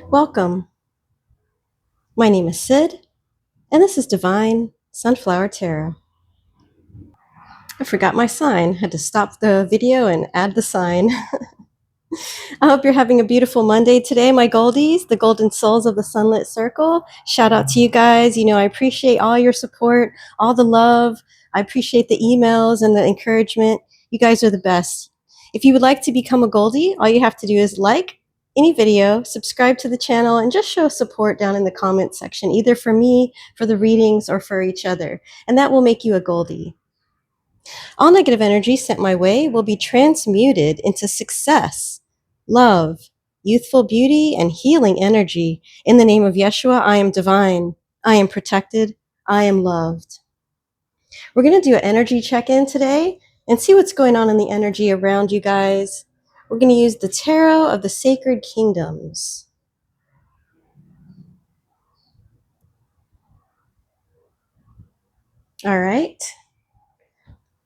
Welcome. My name is Sid, and this is Divine Sunflower Tarot. I forgot my sign. Had to stop the video and add the sign. I hope you're having a beautiful Monday today, my goldies, the golden souls of the Sunlit Circle. Shout out to you guys. I appreciate all your support, all the love. I appreciate the emails and the encouragement. You guys are the best. If you would like to become a Goldie, all you have to do is like any video, subscribe to the channel, and just show support down in the comment section, either for me, for the readings, or for each other. And that will make you a Goldie. All negative energy sent my way will be transmuted into success, love, youthful beauty, and healing energy. In the name of Yeshua, I am divine. I am protected. I am loved. We're going to do an energy check-in today and see what's going on in the energy around you guys. We're going to use the Tarot of the Sacred Kingdoms. All right.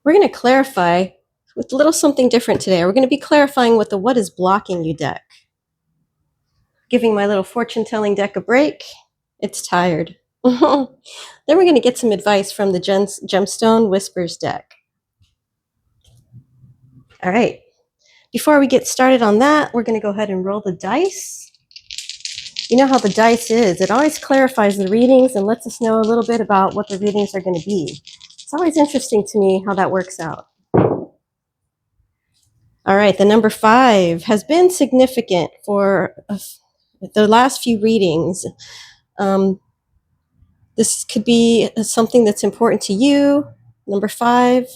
We're going to clarify with a little something different today. We're going to be clarifying with the What is Blocking You deck. Giving my little fortune-telling deck a break. It's tired. Then we're going to get some advice from the Gemstone Whispers deck. All right. Before we get started on that, we're going to go ahead and roll the dice. You know how the dice is. It always clarifies the readings and lets us know a little bit about what the readings are going to be. It's always interesting to me how that works out. All right, the number 5 has been significant for the last few readings. This could be something that's important to you. Number 5.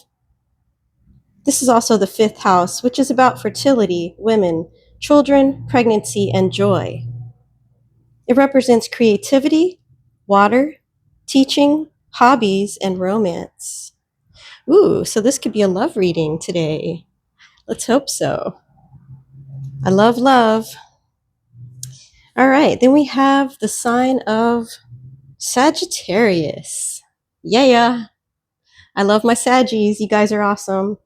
This is also the 5th house, which is about fertility, women, children, pregnancy, and joy. It represents creativity, water, teaching, hobbies, and romance. Ooh, so this could be a love reading today. Let's hope so. I love love. All right, then we have the sign of Sagittarius. Yeah. I love my Saggies. You guys are awesome.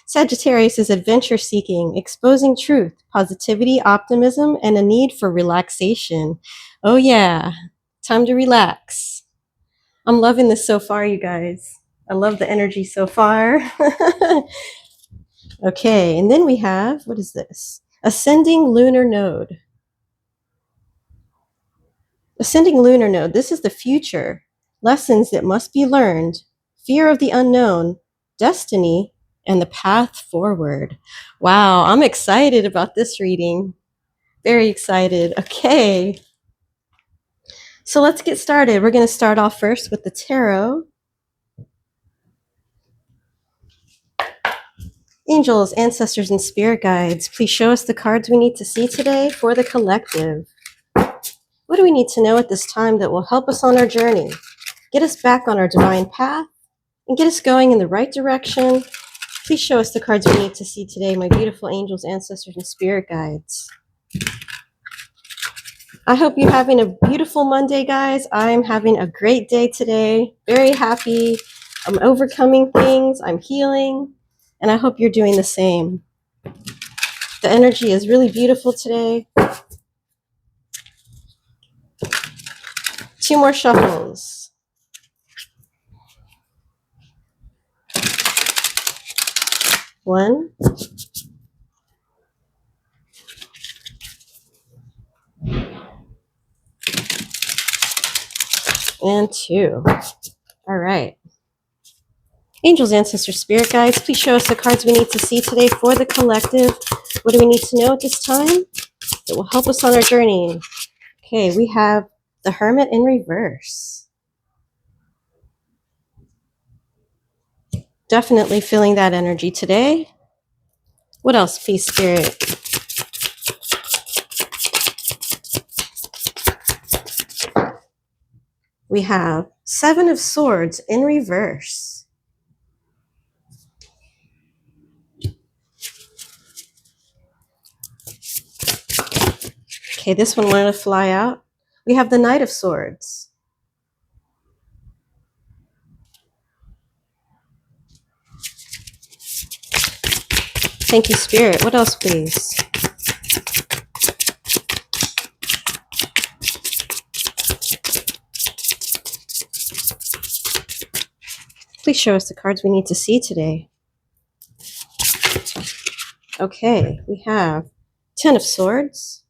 Sagittarius is adventure seeking, exposing truth, positivity, optimism, and a need for relaxation. Oh yeah, time to relax. I'm loving this so far, you guys. I love the energy so far. Okay, and then we have, what is this? Ascending lunar node. Ascending lunar node, this is the future. Lessons that must be learned, fear of the unknown, destiny, and the path forward. Wow, I'm excited about this reading. Very excited. Okay. So let's get started. We're going to start off first with the tarot. Angels, ancestors, and spirit guides, please show us the cards we need to see today for the collective. What do we need to know at this time that will help us on our journey, get us back on our divine path, and get us going in the right direction? Please show us the cards we need to see today, my beautiful angels, ancestors, and spirit guides. I hope you're having a beautiful Monday, guys. I'm having a great day today. Very happy. I'm overcoming things. I'm healing. And I hope you're doing the same. The energy is really beautiful today. 2 more shuffles. One. And 2. All right. Angels, ancestors, spirit guides, please show us the cards we need to see today for the collective. What do we need to know at this time that will help us on our journey? Okay, we have the Hermit in reverse. Definitely feeling that energy today. What else, please, Spirit? We have 7 of Swords in reverse. Okay, this one wanted to fly out. We have the Knight of Swords. Thank you, Spirit. What else, please? Please show us the cards we need to see today. Okay, we have Ten of Swords,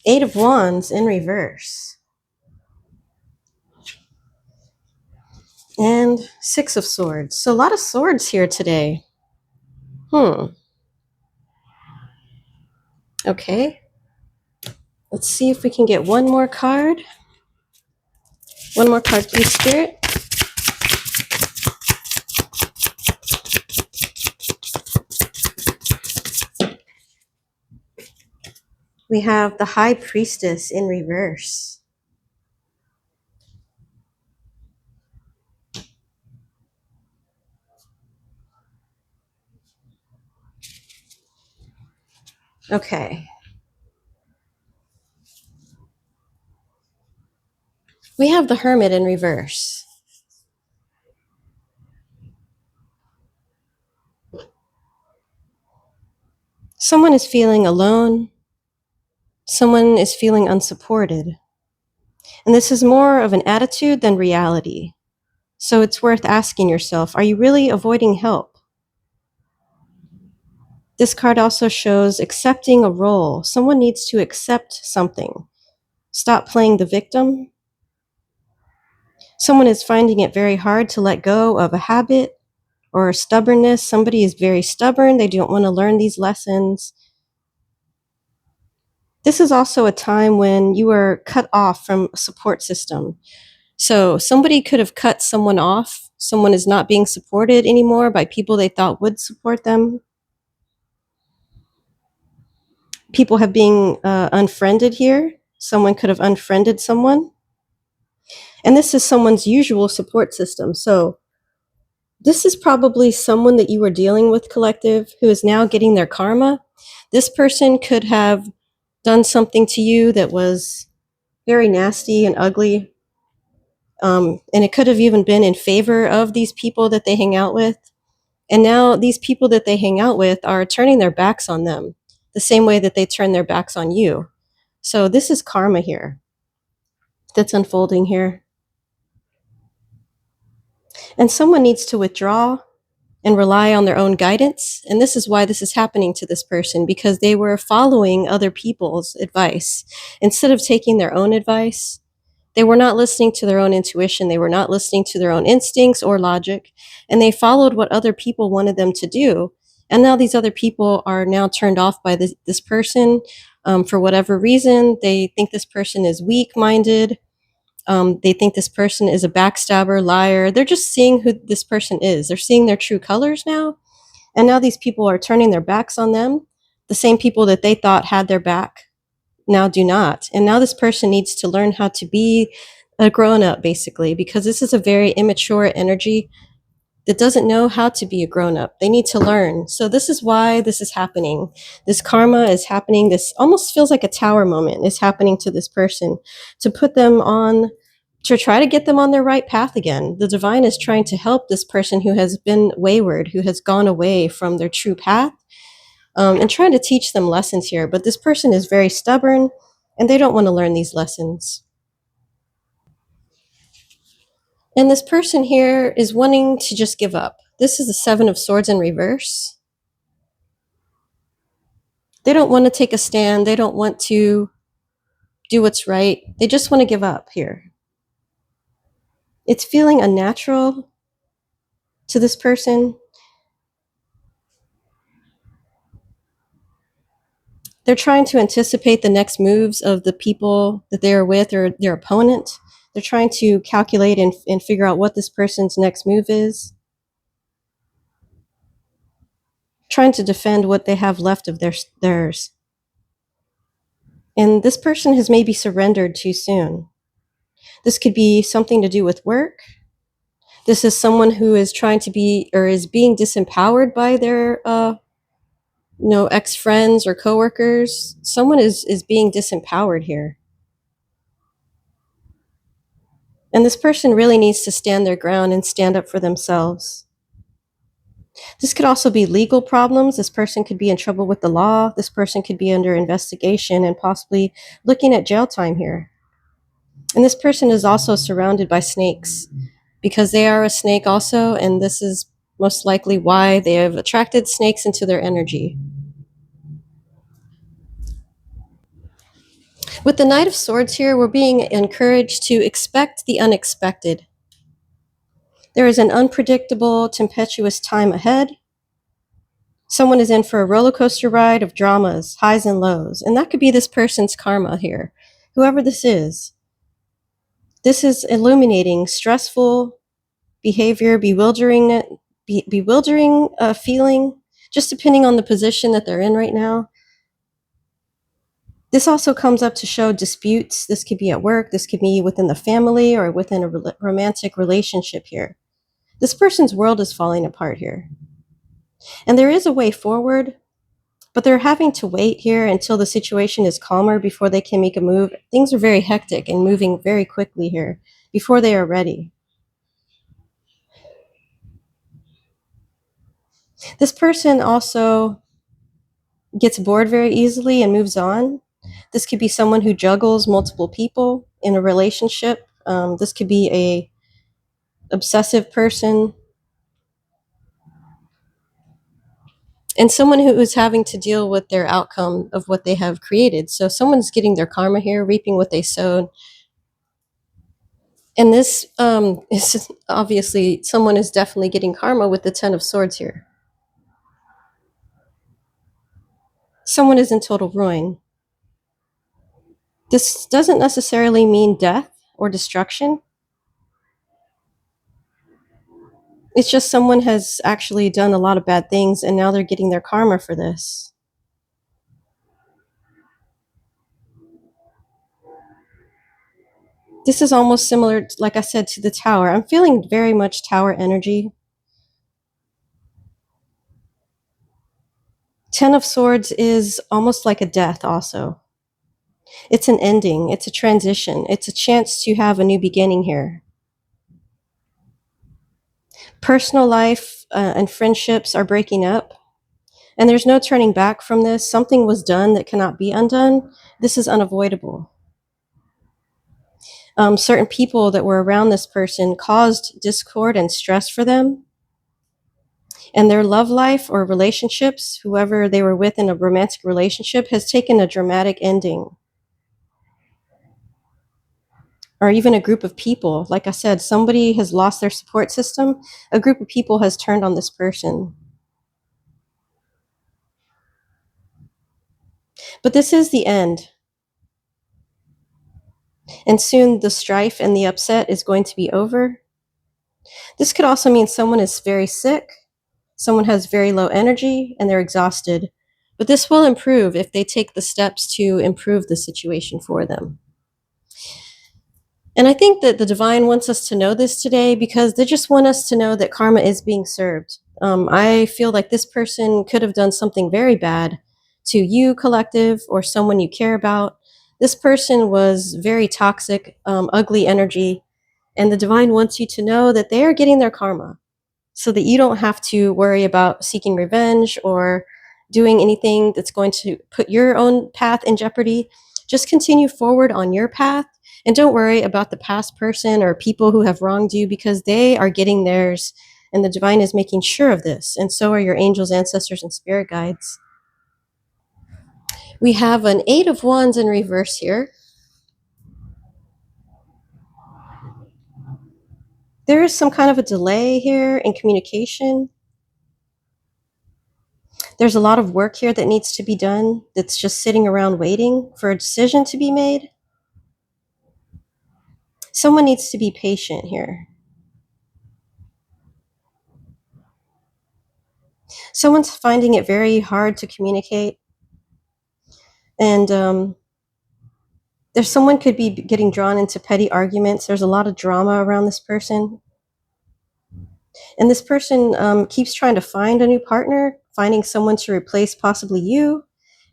Eight of Wands in reverse, and Six of Swords. So a lot of swords here today. Okay. Let's see if we can get one more card. One more card, please, Spirit. We have the High Priestess in reverse. Okay. We have the Hermit in reverse. Someone is feeling alone. Someone is feeling unsupported. And this is more of an attitude than reality. So it's worth asking yourself, are you really avoiding help? This card also shows accepting a role. Someone needs to accept something. Stop playing the victim. Someone is finding it very hard to let go of a habit or stubbornness. Somebody is very stubborn. They don't want to learn these lessons. This is also a time when you are cut off from a support system. So somebody could have cut someone off. Someone is not being supported anymore by people they thought would support them. People have been unfriended here. Someone could have unfriended someone. And this is someone's usual support system. So this is probably someone that you were dealing with, collective, who is now getting their karma. This person could have done something to you that was very nasty and ugly. And it could have even been in favor of these people that they hang out with. And now these people that they hang out with are turning their backs on them the same way that they turn their backs on you. So this is karma here that's unfolding here. And someone needs to withdraw and rely on their own guidance. And this is why this is happening to this person, because they were following other people's advice. Instead of taking their own advice, they were not listening to their own intuition. They were not listening to their own instincts or logic. And they followed what other people wanted them to do. And now these other people are now turned off by this person for whatever reason. They think this person is weak-minded. They think this person is a backstabber, liar. They're just seeing who this person is. They're seeing their true colors now. And now these people are turning their backs on them. The same people that they thought had their back now do not. And now this person needs to learn how to be a grown-up, basically, because this is a very immature energy that doesn't know how to be a grown-up. They need to learn. So this is why this is happening. This karma is happening. This almost feels like a tower moment is happening to this person to put them on, to try to get them on their right path again. The divine is trying to help this person who has been wayward, who has gone away from their true path, and trying to teach them lessons here. But this person is very stubborn and they don't want to learn these lessons. And this person here is wanting to just give up. This is the Seven of Swords in reverse. They don't want to take a stand. They don't want to do what's right. They just want to give up here. It's feeling unnatural to this person. They're trying to anticipate the next moves of the people that they are with or their opponent. They're trying to calculate and figure out what this person's next move is. Trying to defend what they have left of theirs. And this person has maybe surrendered too soon. This could be something to do with work. This is someone who is trying to be or is being disempowered by their ex-friends or coworkers. Someone is being disempowered here. And this person really needs to stand their ground and stand up for themselves. This could also be legal problems. This person could be in trouble with the law. This person could be under investigation and possibly looking at jail time here. And this person is also surrounded by snakes because they are a snake also, and this is most likely why they have attracted snakes into their energy. With the Knight of Swords here, we're being encouraged to expect the unexpected. There is an unpredictable, tempestuous time ahead. Someone is in for a roller coaster ride of dramas, highs and lows, and that could be this person's karma here, whoever this is. This is illuminating stressful behavior, bewildering feeling, just depending on the position that they're in right now. This also comes up to show disputes. This could be at work, this could be within the family or within a romantic relationship here. This person's world is falling apart here. And there is a way forward, but they're having to wait here until the situation is calmer before they can make a move. Things are very hectic and moving very quickly here before they are ready. This person also gets bored very easily and moves on. This could be someone who juggles multiple people in a relationship. This could be a obsessive person and someone who is having to deal with their outcome of what they have created. So someone's getting their karma here, reaping what they sowed. And this is obviously someone is definitely getting karma with the Ten of Swords here. Someone is in total ruin. This doesn't necessarily mean death or destruction. It's just someone has actually done a lot of bad things and now they're getting their karma for this. This is almost similar, like I said, to the Tower. I'm feeling very much Tower energy. Ten of Swords is almost like a death also. It's an ending, it's a transition, it's a chance to have a new beginning here. Personal life and friendships are breaking up, and there's no turning back from this. Something was done that cannot be undone. This is unavoidable. Certain people that were around this person caused discord and stress for them. And their love life or relationships, whoever they were with in a romantic relationship, has taken a dramatic ending. Or even a group of people. Like I said, somebody has lost their support system. A group of people has turned on this person. But this is the end. And soon the strife and the upset is going to be over. This could also mean someone is very sick, someone has very low energy, and they're exhausted. But this will improve if they take the steps to improve the situation for them. And I think that the divine wants us to know this today because they just want us to know that karma is being served. I feel like this person could have done something very bad to you, collective, or someone you care about. This person was very toxic, ugly energy, and the divine wants you to know that they are getting their karma so that you don't have to worry about seeking revenge or doing anything that's going to put your own path in jeopardy. Just continue forward on your path and don't worry about the past person or people who have wronged you because they are getting theirs and the divine is making sure of this. And so are your angels, ancestors, and spirit guides. We have an Eight of Wands in reverse here. There is some kind of a delay here in communication. There's a lot of work here that needs to be done that's just sitting around waiting for a decision to be made. Someone needs to be patient here. Someone's finding it very hard to communicate. And there's someone could be getting drawn into petty arguments. There's a lot of drama around this person. And this person keeps trying to find a new partner, finding someone to replace possibly you.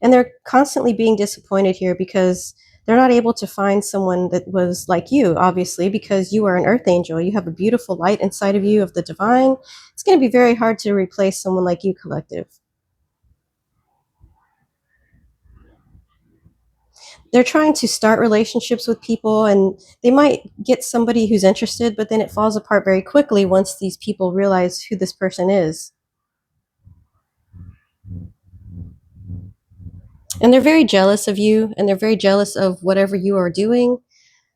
And they're constantly being disappointed here because they're not able to find someone that was like you, obviously, because you are an earth angel. You have a beautiful light inside of you of the divine. It's going to be very hard to replace someone like you, collective. They're trying to start relationships with people, and they might get somebody who's interested, but then it falls apart very quickly once these people realize who this person is. And they're very jealous of you, and they're very jealous of whatever you are doing.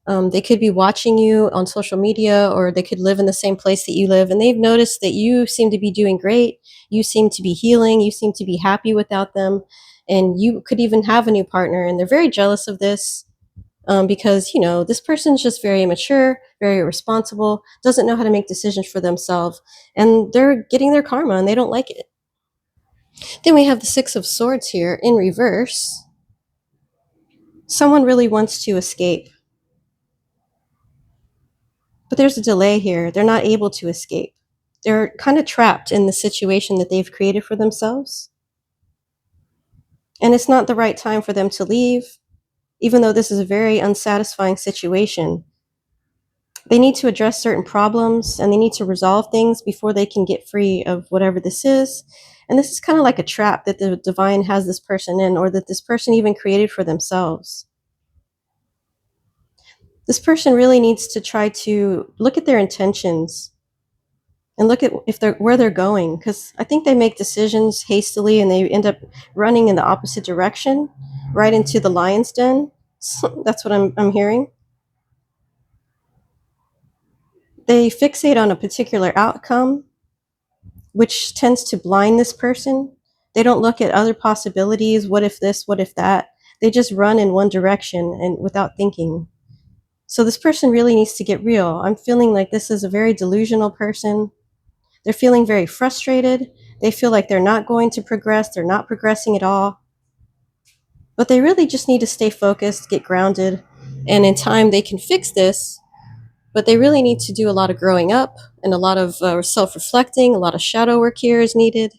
They could be watching you on social media, or they could live in the same place that you live, and they've noticed that you seem to be doing great. You seem to be healing. You seem to be happy without them. And you could even have a new partner, and they're very jealous of this. Because this person's just very immature, very irresponsible, doesn't know how to make decisions for themselves, and they're getting their karma and they don't like it. Then we have the Six of Swords here in reverse. Someone really wants to escape, but there's a delay here. They're not able to escape. They're kind of trapped in the situation that they've created for themselves, and it's not the right time for them to leave. Even though this is a very unsatisfying situation, they need to address certain problems and they need to resolve things before they can get free of whatever this is. And this is kind of like a trap that the divine has this person in, or that this person even created for themselves. This person really needs to try to look at their intentions and look at where they're going, because I think they make decisions hastily and they end up running in the opposite direction, right into the lion's den. That's what I'm hearing. They fixate on a particular outcome, which tends to blind this person. They don't look at other possibilities. What if this? What if that? They just run in one direction and without thinking. So this person really needs to get real. I'm feeling like this is a very delusional person. They're feeling very frustrated. They feel like they're not going to progress. They're not progressing at all. But they really just need to stay focused, get grounded, and in time they can fix this. But they really need to do a lot of growing up and a lot of self-reflecting. A lot of shadow work here is needed,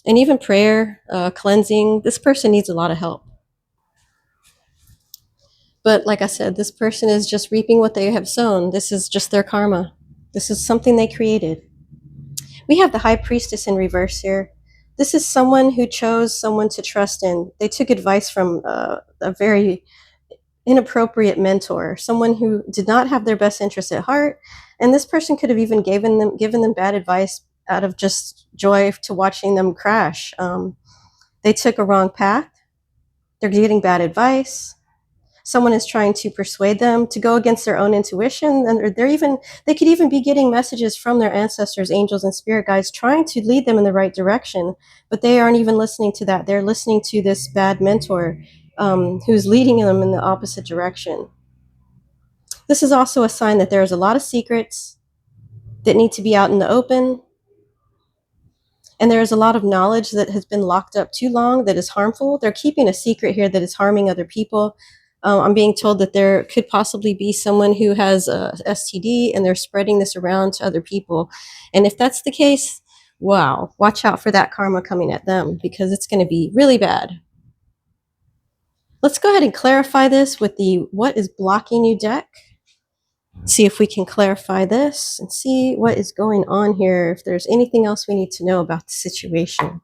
and even prayer, cleansing. This person needs a lot of help. But like I said, this person is just reaping what they have sown. This is just their karma. This is something they created. We have the High Priestess in reverse here. This is someone who chose someone to trust in. They took advice from a very inappropriate mentor, someone who did not have their best interest at heart. And this person could have even given them bad advice out of just joy to watching them crash. They took a wrong path. They're getting bad advice. Someone is trying to persuade them to go against their own intuition, and they could even be getting messages from their ancestors, angels, and spirit guides trying to lead them in the right direction, but they aren't even listening to that. They're listening to this bad mentor who's leading them in the opposite direction. This is also a sign that there's a lot of secrets that need to be out in the open, and there's a lot of knowledge that has been locked up too long that is harmful. They're keeping a secret here that is harming other people. I'm being told that there could possibly be someone who has a STD and they're spreading this around to other people. And if that's the case, wow, watch out for that karma coming at them, because it's going to be really bad. Let's go ahead and clarify this with the What is Blocking You deck. See if we can clarify this and see what is going on here, if there's anything else we need to know about the situation.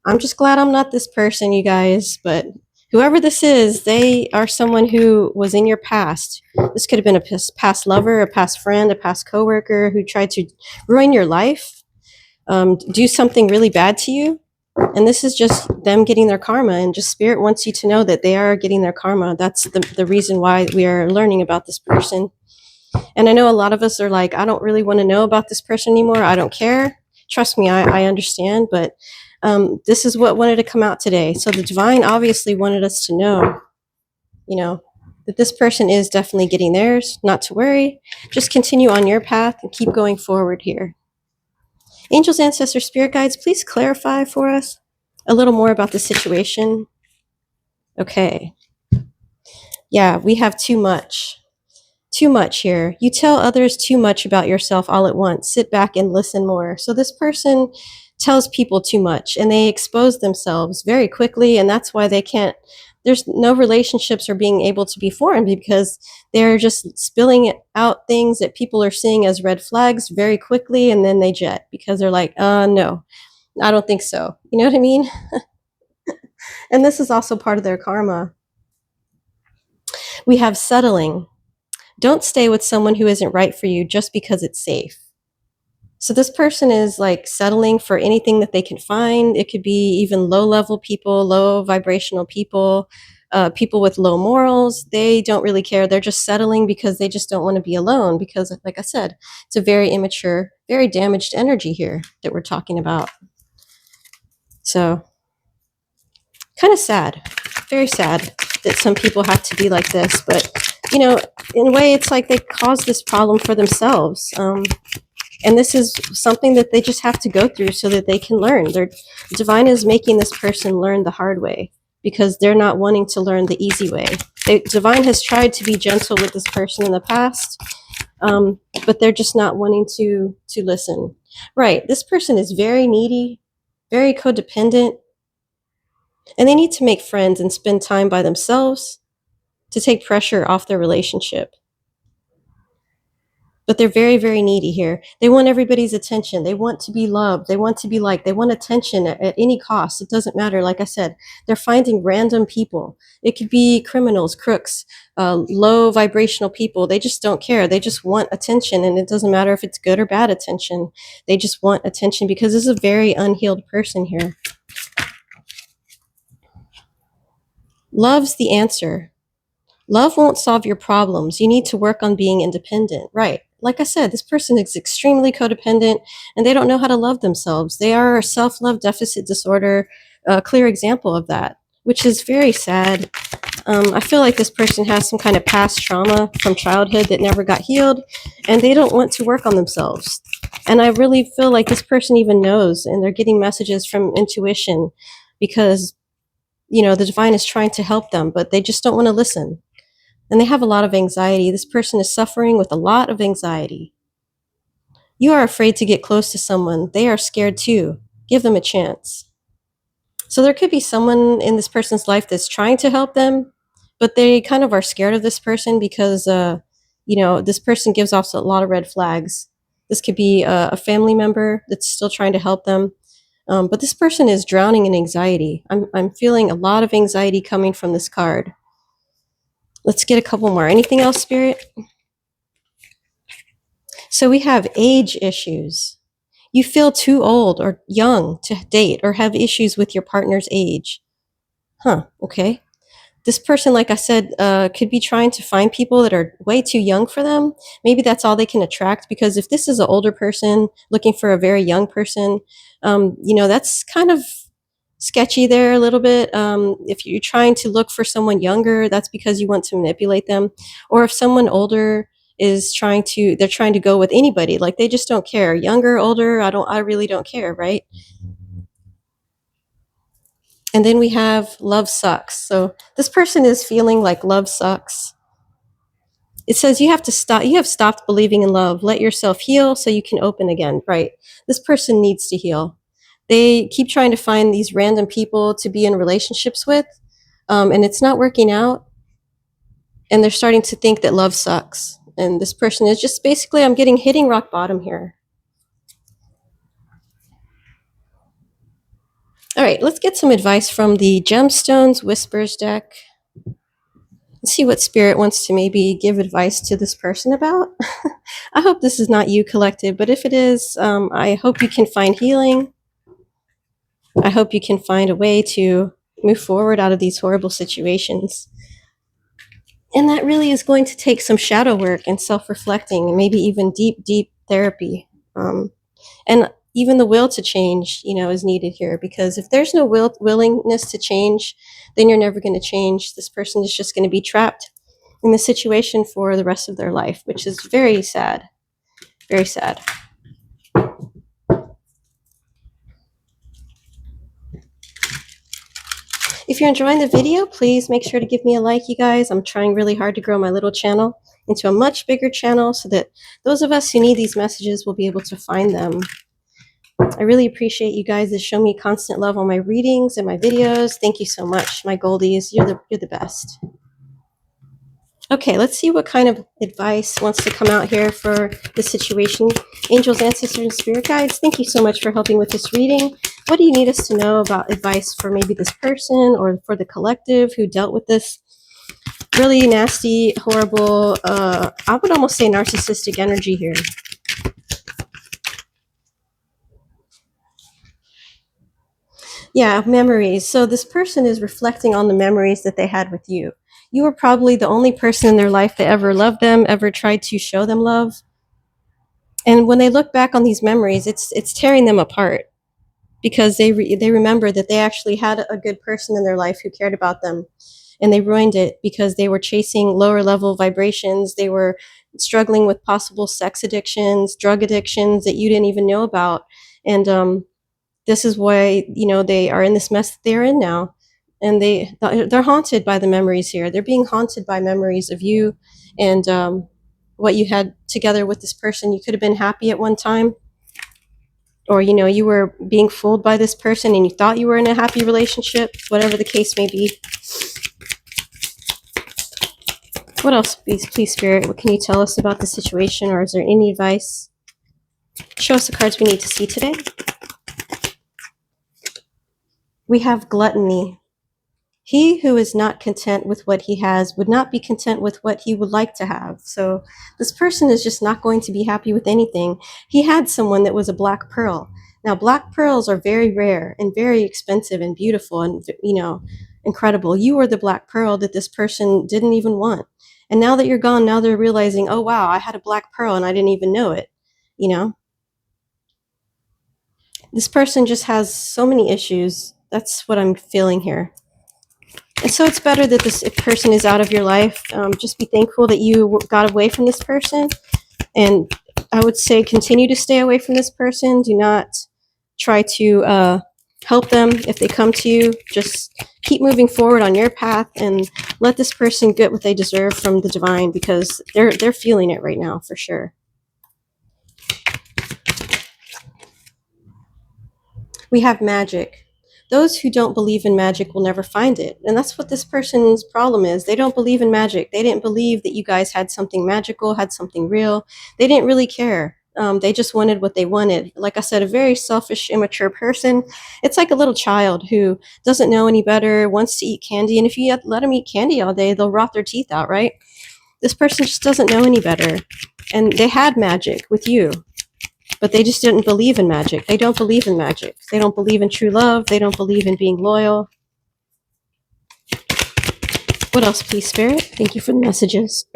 I'm just glad I'm not this person, you guys, but whoever this is, they are someone who was in your past. This could have been a past lover, a past friend, a past coworker who tried to ruin your life, do something really bad to you. And this is just them getting their karma, and just spirit wants you to know that they are getting their karma. That's the reason why we are learning about this person. And I know a lot of us are like, I don't really want to know about this person anymore. I don't care. Trust me, I understand, but this is what wanted to come out today. So the divine obviously wanted us to know, that this person is definitely getting theirs, not to worry. Just continue on your path and keep going forward here. Angels, ancestors, spirit guides, please clarify for us a little more about the situation. Okay. Yeah, we have too much. Too much here. You tell others too much about yourself all at once. Sit back and listen more. So this person tells people too much and they expose themselves very quickly, and that's why there's no relationships are being able to be formed, because they're just spilling out things that people are seeing as red flags very quickly, and then they jet because they're like, no, I don't think so. You know what I mean? And this is also part of their karma. We have settling. Don't stay with someone who isn't right for you just because it's safe. So this person is like settling for anything that they can find. It could be even low level people, low vibrational people, people with low morals. They don't really care. They're just settling because they just don't want to be alone. Because, like I said, it's a very immature, very damaged energy here that we're talking about. So, kind of sad, very sad that some people have to be like this. But, you know, in a way, it's like they caused this problem for themselves. And this is something that they just have to go through so that they can learn. Their divine is making this person learn the hard way because they're not wanting to learn the easy way. Divine has tried to be gentle with this person in the past, but they're just not wanting to listen. Right. This person is very needy, very codependent, and they need to make friends and spend time by themselves to take pressure off their relationship. But they're very, very needy here. They want everybody's attention. They want to be loved. They want to be liked. They want attention at any cost. It doesn't matter. Like I said, they're finding random people. It could be criminals, crooks, low vibrational people. They just don't care. They just want attention. And it doesn't matter if it's good or bad attention. They just want attention because this is a very unhealed person here. Love's the answer. Love won't solve your problems. You need to work on being independent. Right. Like I said, this person is extremely codependent and they don't know how to love themselves. They are a self-love deficit disorder, a clear example of that, which is very sad. I feel like this person has some kind of past trauma from childhood that never got healed, and they don't want to work on themselves. And I really feel like this person even knows, and they're getting messages from intuition because, you know, the divine is trying to help them, but they just don't want to listen. And they have a lot of anxiety. This person is suffering with a lot of anxiety. You are afraid to get close to someone. They are scared too. Give them a chance. So there could be someone in this person's life that's trying to help them, but they kind of are scared of this person because, you know, this person gives off a lot of red flags. This could be a family member that's still trying to help them. But this person is drowning in anxiety. I'm feeling a lot of anxiety coming from this card. Let's get a couple more. Anything else, Spirit? So we have age issues. You feel too old or young to date or have issues with your partner's age. Huh, okay. This person, like I said, could be trying to find people that are way too young for them. Maybe that's all they can attract, because if this is an older person looking for a very young person, you know, that's kind of sketchy there a little bit. If you're trying to look for someone younger, that's because you want to manipulate them. Or if someone older is they're trying to go with anybody, like they just don't care. Younger, older, I really don't care, right? And then we have love sucks. So this person is feeling like love sucks. It says you have stopped believing in love. Let yourself heal so you can open again, right? This person needs to heal. They keep trying to find these random people to be in relationships with, and it's not working out. And they're starting to think that love sucks. And this person is just basically, I'm getting hitting rock bottom here. All right, let's get some advice from the Gemstones Whispers deck. Let's see what Spirit wants to maybe give advice to this person about. I hope this is not you, collective, but if it is, I hope you can find healing. I hope you can find a way to move forward out of these horrible situations. And that really is going to take some shadow work and self-reflecting, maybe even deep, deep therapy. And even the will to change, you know, is needed here, because if there's no willingness to change, then you're never going to change. This person is just going to be trapped in the situation for the rest of their life, which is very sad. Very sad. If you're enjoying the video, please make sure to give me a like, you guys. I'm trying really hard to grow my little channel into a much bigger channel so that those of us who need these messages will be able to find them. I really appreciate you guys that show me constant love on my readings and my videos. Thank you so much, my goldies. You're the best. Okay, let's see what kind of advice wants to come out here for the situation. Angels, ancestors, and spirit guides, thank you so much for helping with this reading. What do you need us to know about advice for maybe this person or for the collective who dealt with this really nasty, horrible, I would almost say narcissistic energy here. Yeah, memories. So this person is reflecting on the memories that they had with you. You were probably the only person in their life that ever loved them, ever tried to show them love. And when they look back on these memories, it's tearing them apart because they remember that they actually had a good person in their life who cared about them, and they ruined it because they were chasing lower level vibrations. They were struggling with possible sex addictions, drug addictions that you didn't even know about. And this is why, they are in this mess that they're in now. And they're haunted by the memories here. They're being haunted by memories of you and what you had together with this person. You could have been happy at one time, or you were being fooled by this person and you thought you were in a happy relationship, whatever the case may be. What else, please, Spirit? What can you tell us about the situation, or is there any advice? Show us the cards we need to see today. We have gluttony. He who is not content with what he has would not be content with what he would like to have. So this person is just not going to be happy with anything. He had someone that was a black pearl. Now, black pearls are very rare and very expensive and beautiful and, incredible. You were the black pearl that this person didn't even want. And now that you're gone, now they're realizing, oh, wow, I had a black pearl and I didn't even know it. This person just has so many issues. That's what I'm feeling here. And so it's better that this person is out of your life. Just be thankful that you got away from this person. And I would say continue to stay away from this person. Do not try to help them if they come to you. Just keep moving forward on your path and let this person get what they deserve from the divine, because they're feeling it right now for sure. We have magic. Those who don't believe in magic will never find it. And that's what this person's problem is. They don't believe in magic. They didn't believe that you guys had something magical, had something real. They didn't really care. They just wanted what they wanted. Like I said, a very selfish, immature person. It's like a little child who doesn't know any better, wants to eat candy. And if you let them eat candy all day, they'll rot their teeth out, right? This person just doesn't know any better. And they had magic with you, but they just didn't believe in magic. They don't believe in magic. They don't believe in true love. They don't believe in being loyal. What else, please, Spirit? Thank you for the messages.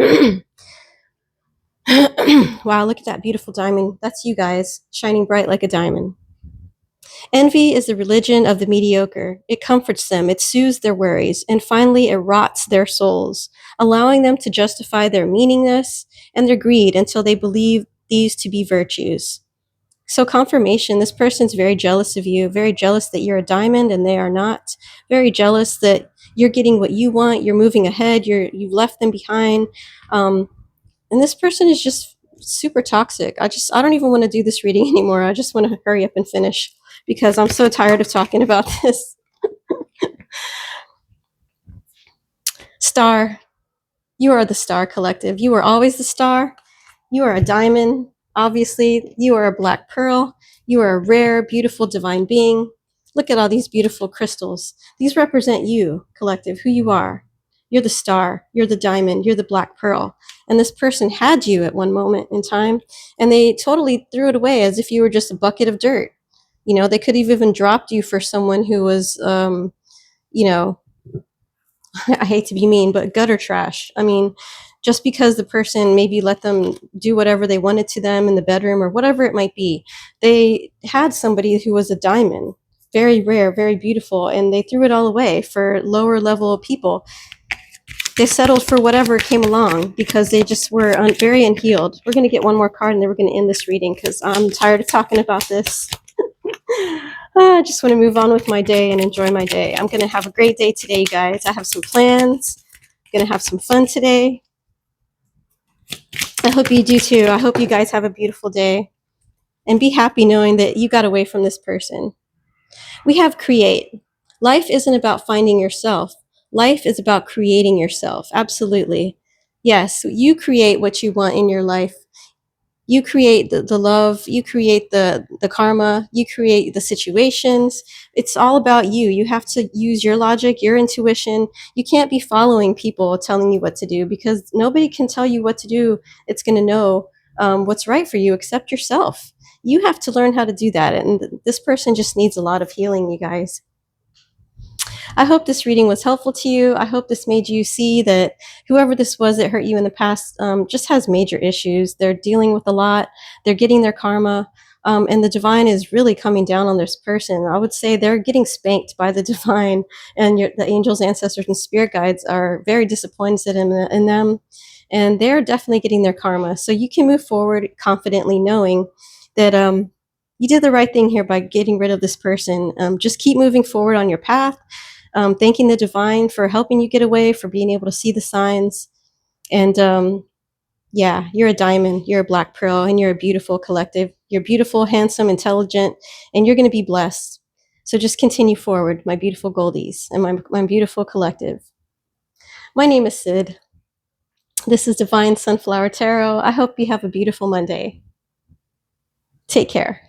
Wow, look at that beautiful diamond. That's you guys, shining bright like a diamond. Envy is the religion of the mediocre. It comforts them, it soothes their worries, and finally it rots their souls, allowing them to justify their meaninglessness and their greed until they believe these to be virtues. So confirmation, this person's very jealous of you, very jealous that you're a diamond and they are not, very jealous that you're getting what you want, you're moving ahead, you've left them behind. And this person is just super toxic. I don't even want to do this reading anymore. I just want to hurry up and finish because I'm so tired of talking about this. Star, you are the star collective. You are always the star. You are a diamond. Obviously, you are a black pearl. You are a rare, beautiful, divine being. Look at all these beautiful crystals. These represent you, collective, who you are. You're the star. You're the diamond. You're the black pearl. And this person had you at one moment in time, and they totally threw it away as if you were just a bucket of dirt. They could have even dropped you for someone who was, I hate to be mean, but gutter trash. I mean, just because the person maybe let them do whatever they wanted to them in the bedroom or whatever it might be, they had somebody who was a diamond, very rare, very beautiful, and they threw it all away for lower level people. They settled for whatever came along because they just were very unhealed. We're going to get one more card and then we're going to end this reading because I'm tired of talking about this. I just want to move on with my day and enjoy my day. I'm going to have a great day today, you guys. I have some plans. I'm going to have some fun today. I hope you do too. I hope you guys have a beautiful day and be happy knowing that you got away from this person. We have create. Life isn't about finding yourself. Life is about creating yourself. Absolutely. Yes, you create what you want in your life. You create the love, you create the karma, you create the situations. It's all about you. You have to use your logic, your intuition. You can't be following people telling you what to do, because nobody can tell you what to do. It's going to know what's right for you except yourself. You have to learn how to do that. And this person just needs a lot of healing, you guys. I hope this reading was helpful to you. I hope this made you see that whoever this was that hurt you in the past just has major issues. They're dealing with a lot. They're getting their karma. And the divine is really coming down on this person. I would say they're getting spanked by the divine, and the angels, ancestors, and spirit guides are very disappointed in them. And they're definitely getting their karma. So you can move forward confidently knowing that you did the right thing here by getting rid of this person. Just keep moving forward on your path, thanking the divine for helping you get away, for being able to see the signs. And yeah, you're a diamond, you're a black pearl, and you're a beautiful collective. You're beautiful, handsome, intelligent, and you're going to be blessed. So just continue forward, my beautiful goldies and my beautiful collective. My name is Sid. This is Divine Sunflower Tarot. I hope you have a beautiful Monday. Take care.